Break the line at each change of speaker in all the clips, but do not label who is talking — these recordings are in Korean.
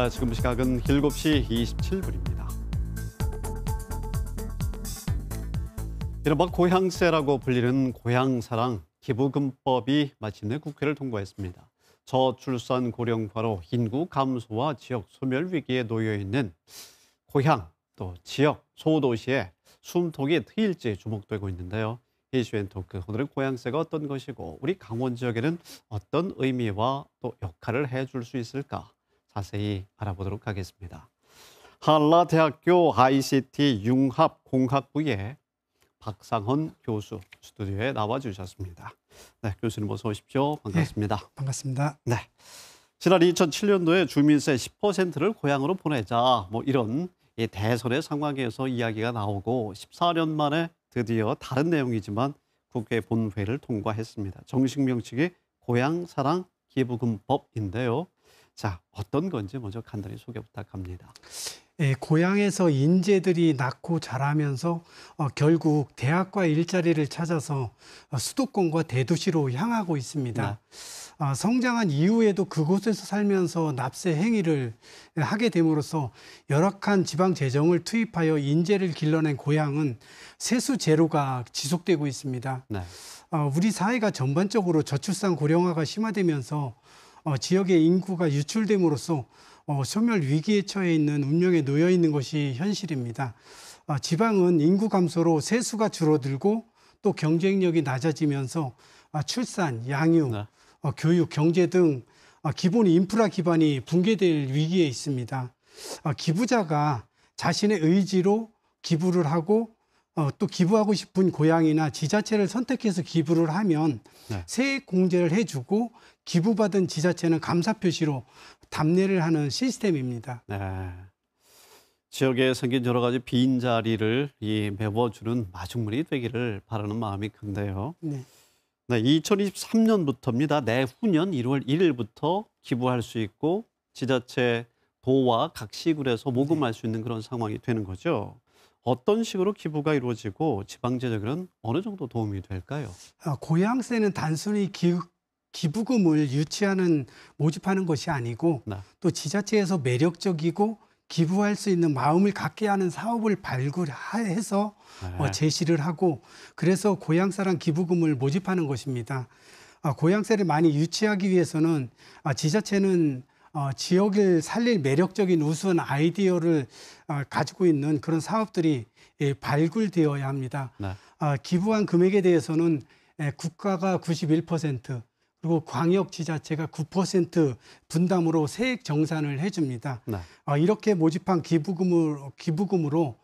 지금 시각은 7시 27분입니다. 이른바 고향세라고 불리는 고향사랑 기부금법이 마침내 국회를 통과했습니다. 저출산 고령화로 인구 감소와 지역 소멸 위기에 놓여 있는 고향 또 지역 소도시의 숨통이 트일지 주목되고 있는데요. 이슈 앤 토크, 오늘은 고향세가 어떤 것이고 우리 강원 지역에는 어떤 의미와 또 역할을 해줄 수 있을까 자세히 알아보도록 하겠습니다. 한라대학교 ICT 융합공학부의 박상헌 교수 스튜디오에 나와주셨습니다. 네, 교수님 어서 오십시오. 반갑습니다.
네, 반갑습니다.
네, 지난 2007년도에 주민세 10%를 고향으로 보내자 이런 이 대선의 상황에서 이야기가 나오고 14년 만에 드디어 다른 내용이지만 국회 본회의를 통과했습니다. 정식 명칭이 고향사랑 기부금법인데요. 자, 어떤 건지 먼저 간단히 소개 부탁합니다.
고향에서 인재들이 낳고 자라면서 결국 대학과 일자리를 찾아서 수도권과 대도시로 향하고 있습니다. 네. 성장한 이후에도 그곳에서 살면서 납세 행위를 하게 됨으로써 열악한 지방 재정을 투입하여 인재를 길러낸 고향은 세수 제로가 지속되고 있습니다. 네. 우리 사회가 전반적으로 저출산 고령화가 심화되면서 지역의 인구가 유출됨으로써 소멸 위기에 처해 있는 운명에 놓여 있는 것이 현실입니다. 지방은 인구 감소로 세수가 줄어들고 또 경쟁력이 낮아지면서 출산, 양육, 네. 교육, 경제 등 기본 인프라 기반이 붕괴될 위기에 있습니다. 기부자가 자신의 의지로 기부를 하고 또 기부하고 싶은 고향이나 지자체를 선택해서 기부를 하면 네. 세액 공제를 해주고 기부받은 지자체는 감사 표시로 답례를 하는 시스템입니다. 네.
지역에 생긴 여러 가지 빈자리를 메워주는 마중물이 되기를 바라는 마음이 큰데요. 네. 네, 2023년부터입니다. 내후년 1월 1일부터 기부할 수 있고 지자체 도와 각 시군에서 모금할 수 있는 그런 상황이 되는 거죠. 어떤 식으로 기부가 이루어지고 지방재정에는 어느 정도 도움이 될까요?
고향세는 단순히 기부금을 유치하는 모집하는 것이 아니고 네. 또 지자체에서 매력적이고 기부할 수 있는 마음을 갖게 하는 사업을 발굴해서 네. 제시를 하고 그래서 고향사랑 기부금을 모집하는 것입니다. 고향세를 많이 유치하기 위해서는 지자체는 지역을 살릴 매력적인 우수한 아이디어를 가지고 있는 그런 사업들이 발굴되어야 합니다. 네. 기부한 금액에 대해서는 국가가 91%, 그리고 광역지자체가 9% 분담으로 세액 정산을 해줍니다. 네. 이렇게 모집한 기부금으로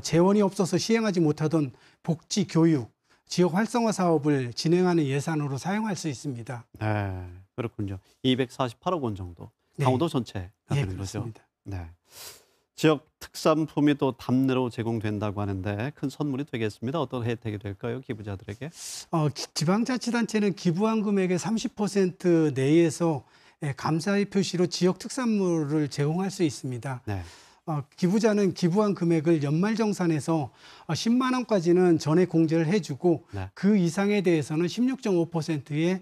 재원이 없어서 시행하지 못하던 복지, 교육, 지역 활성화 사업을 진행하는 예산으로 사용할 수 있습니다.
네, 그렇군요. 248억 원 정도. 강원도 전체가 되는 거죠. 네. 지역 특산품이 또 답례로 제공된다고 하는데 큰 선물이 되겠습니다. 어떤 혜택이 될까요, 기부자들에게?
지방자치단체는 기부한 금액의 30% 내에서 감사의 표시로 지역 특산물을 제공할 수 있습니다. 네. 기부자는 기부한 금액을 연말정산해서 10만 원까지는 전액 공제를 해주고 네. 그 이상에 대해서는 16.5%의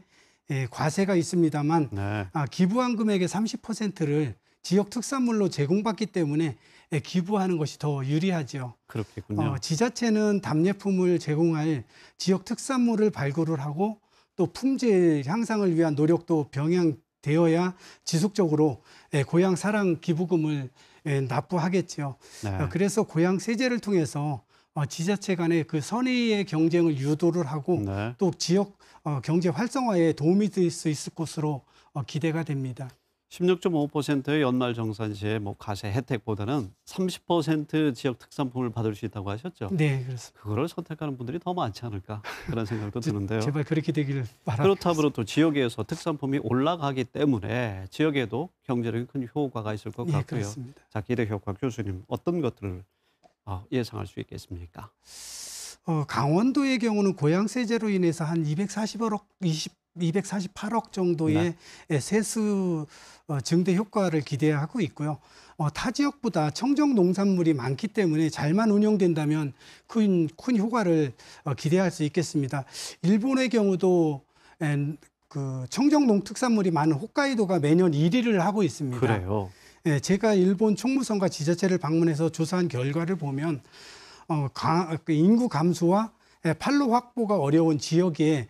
과세가 있습니다만 네. 기부한 금액의 30%를 지역 특산물로 제공받기 때문에 기부하는 것이 더 유리하죠.
그렇겠군요.
지자체는 답례품을 제공할 지역 특산물을 발굴을 하고 또 품질 향상을 위한 노력도 병행되어야 지속적으로 고향 사랑 기부금을 납부하겠죠. 네. 그래서 고향 세제를 통해서 지자체 간의 그 선의의 경쟁을 유도를 하고 네. 또 지역 경제 활성화에 도움이 될 수 있을 것으로 기대가 됩니다.
16.5%의 연말정산 시에 과세 혜택보다는 30% 지역 특산품을 받을 수 있다고 하셨죠?
네, 그렇습니다.
그걸 선택하는 분들이 더 많지 않을까 그런 생각도 드는데요.
제발 그렇게 되기를 바랍니다.
그렇다면 또 지역에서 특산품이 올라가기 때문에 지역에도 경제적인 큰 효과가 있을 것 같고요. 네,
그렇습니다.
자, 기대 효과 교수님 어떤 것들을 예상할 수 있겠습니까?
강원도의 경우는 고향세제로 인해서 한 248억 정도의 네. 세수 증대 효과를 기대하고 있고요. 타 지역보다 청정 농산물이 많기 때문에 잘만 운영된다면 큰 효과를 기대할 수 있겠습니다. 일본의 경우도 그 청정 농특산물이 많은 홋카이도가 매년 1위를 하고 있습니다.
그래요.
제가 일본 총무성과 지자체를 방문해서 조사한 결과를 보면 그 인구 감소와 판로 확보가 어려운 지역에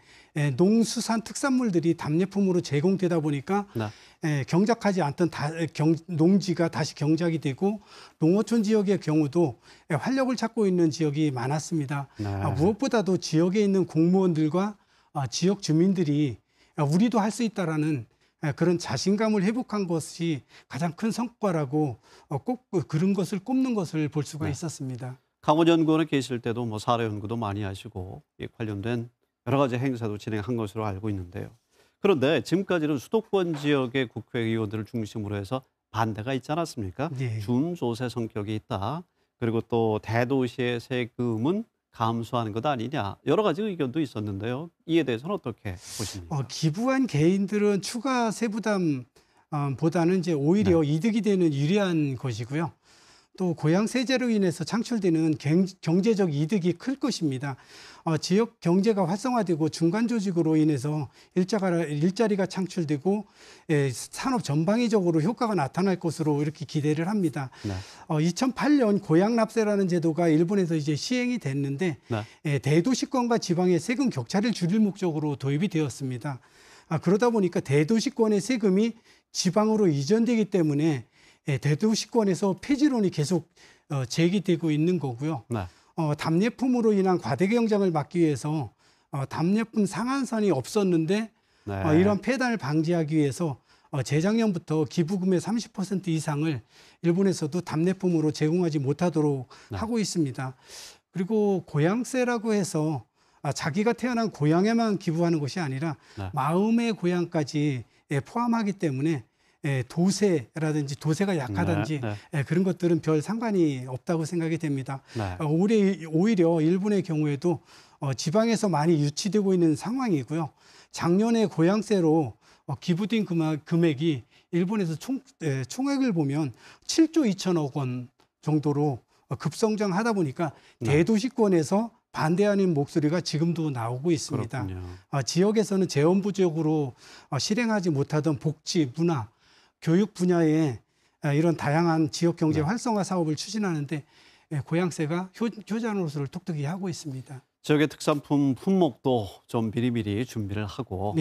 농수산 특산물들이 답례품으로 제공되다 보니까 경작하지 않던 농지가 다시 경작이 되고 농어촌 지역의 경우도 활력을 찾고 있는 지역이 많았습니다. 무엇보다도 지역에 있는 공무원들과 지역 주민들이 우리도 할 수 있다라는 그런 자신감을 회복한 것이 가장 큰 성과라고 꼭 그런 것을 꼽는 것을 볼 수가 있었습니다.
강원연구원에 계실 때도 뭐 사례 연구도 많이 하시고 관련된 여러 가지 행사도 진행한 것으로 알고 있는데요. 그런데 지금까지는 수도권 지역의 국회의원들을 중심으로 해서 반대가 있지 않았습니까?
네.
준조세 성격이 있다. 그리고 또 대도시의 세금은 감소하는 것 아니냐. 여러 가지 의견도 있었는데요. 이에 대해서는 어떻게 보십니까?
기부한 개인들은 추가 세부담 보다는 이제 오히려 이득이 되는 유리한 것이고요. 또 고양세제로 인해서 창출되는 경제적 이득이 클 것입니다. 지역 경제가 활성화되고 중간 조직으로 인해서 일자리가 창출되고 산업 전방위적으로 효과가 나타날 것으로 이렇게 기대를 합니다. 2008년 고양납세라는 제도가 일본에서 이제 시행이 됐는데 대도시권과 지방의 세금 격차를 줄일 목적으로 도입이 되었습니다. 그러다 보니까 대도시권의 세금이 지방으로 이전되기 때문에 대도시권에서 폐지론이 계속 제기되고 있는 거고요. 답례품으로 인한 과대 경작을 막기 위해서 답례품 상한선이 없었는데 이런 폐단을 방지하기 위해서 재작년부터 기부금의 30% 이상을 일본에서도 답례품으로 제공하지 못하도록 하고 있습니다. 그리고 고향세라고 해서 자기가 태어난 고향에만 기부하는 것이 아니라 마음의 고향까지 포함하기 때문에 도세라든지 도세가 약하든지 그런 것들은 별 상관이 없다고 생각이 됩니다. 오히려 일본의 경우에도 지방에서 많이 유치되고 있는 상황이고요. 작년에 고향세로 기부된 금액이 일본에서 총액을 보면 7조 2천억 원 정도로 급성장하다 보니까 대도시권에서 반대하는 목소리가 지금도 나오고 있습니다. 지역에서는 재원부족으로 실행하지 못하던 복지, 문화, 교육 분야에 이런 다양한 지역 경제 활성화 사업을 추진하는데 고향세가 효자 노릇을 톡톡히 하고 있습니다.
지역의 특산품 품목도 좀 미리미리 준비를 하고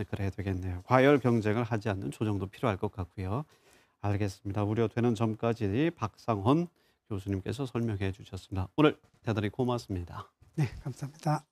그래야 되겠네요. 과열 경쟁을 하지 않는 조정도 필요할 것 같고요. 알겠습니다. 우려되는 점까지 박상헌 교수님께서 설명해 주셨습니다. 오늘 대단히 고맙습니다.
네, 감사합니다.